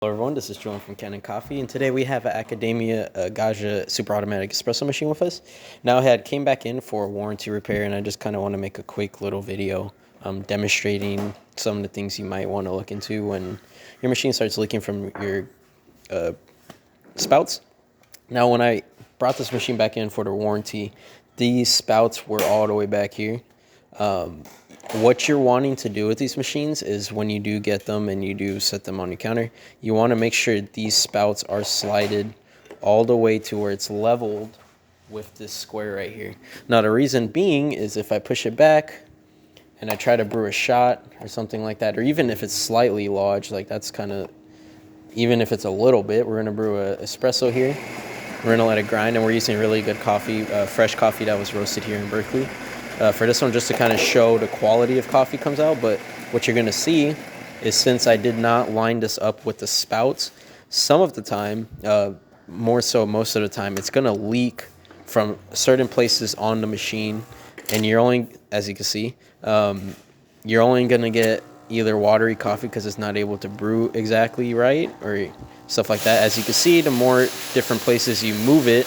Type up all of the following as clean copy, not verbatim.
Hello everyone, this is Julian from Kanen Coffee, and today we have an Accademia Gaggia super automatic espresso machine with us. Now I came back in for a warranty repair, and I just kind of want to make a quick little video demonstrating some of the things you might want to look into when your machine starts leaking from your spouts. Now when I brought this machine back in for the warranty, these spouts were all the way back here. What you're wanting to do with these machines is when you do get them and you do set them on your counter, you want to make sure these spouts are slided all the way to where it's leveled with this square right here. Now the reason being is if I push it back and I try to brew a shot or something like that, or even if it's slightly lodged, like that's kind of, even if it's a little bit, we're going to brew a espresso here. We're going to let it grind, and we're using really good coffee, fresh coffee that was roasted here in Berkeley. For this one, just to kind of show the quality of coffee comes out. But what you're going to see is, since I did not line this up with the spouts, some of the time, more so most of the time, it's going to leak from certain places on the machine. And you're only, as you can see, you're only going to get either watery coffee because it's not able to brew exactly right or stuff like that. As you can see, the more different places you move it,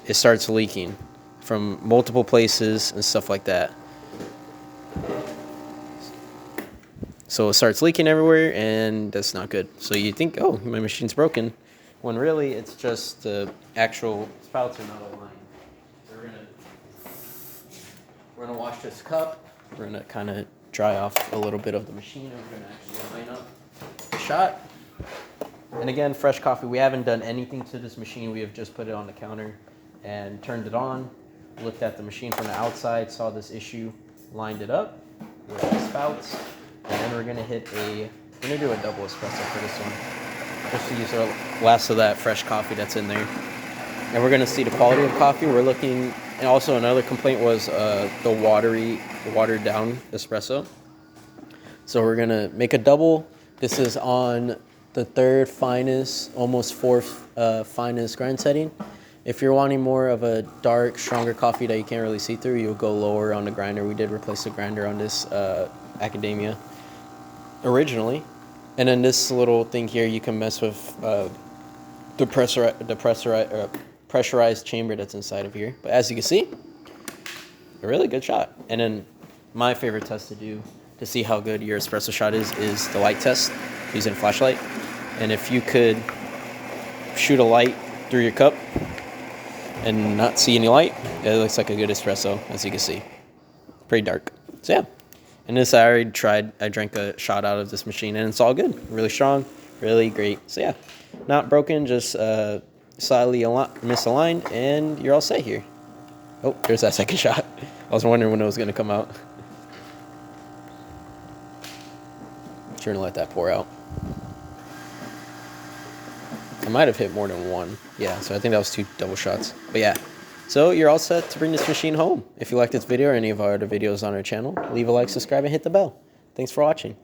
it starts leaking from multiple places and stuff like that. So it starts leaking everywhere, and that's not good. So you think, oh, my machine's broken, when really it's just the actual spouts are not aligned. So we're gonna wash this cup. We're gonna kind of dry off a little bit of the machine, and we're gonna actually line up the shot. And again, fresh coffee. We haven't done anything to this machine. We have just put it on the counter and turned it on. Looked at the machine from the outside, saw this issue, lined it up with the spouts, and then we're gonna do a double espresso for this one, just to use the last of that fresh coffee that's in there. And we're gonna see the quality of coffee. We're looking, and also another complaint was the watered down espresso. So we're gonna make a double. This is on the third finest, almost fourth finest grind setting. If you're wanting more of a dark, stronger coffee that you can't really see through, you'll go lower on the grinder. We did replace the grinder on this Accademia originally. And then this little thing here, you can mess with the pressurized chamber that's inside of here. But as you can see, a really good shot. And then my favorite test to do to see how good your espresso shot is the light test using a flashlight. And if you could shoot a light through your cup and not see any light, it looks like a good espresso, as you can see. Pretty dark. So yeah. And this I already tried. I drank a shot out of this machine, and it's all good. Really strong, really great. So yeah, not broken, just slightly misaligned, and you're all set here. Oh, there's that second shot. I was wondering when it was going to come out. Sure to let that pour out. I might have hit more than one. Yeah, so I think that was 2 double shots. But yeah, so you're all set to bring this machine home. If you like this video or any of our other videos on our channel, leave a like, subscribe, and hit the bell. Thanks for watching.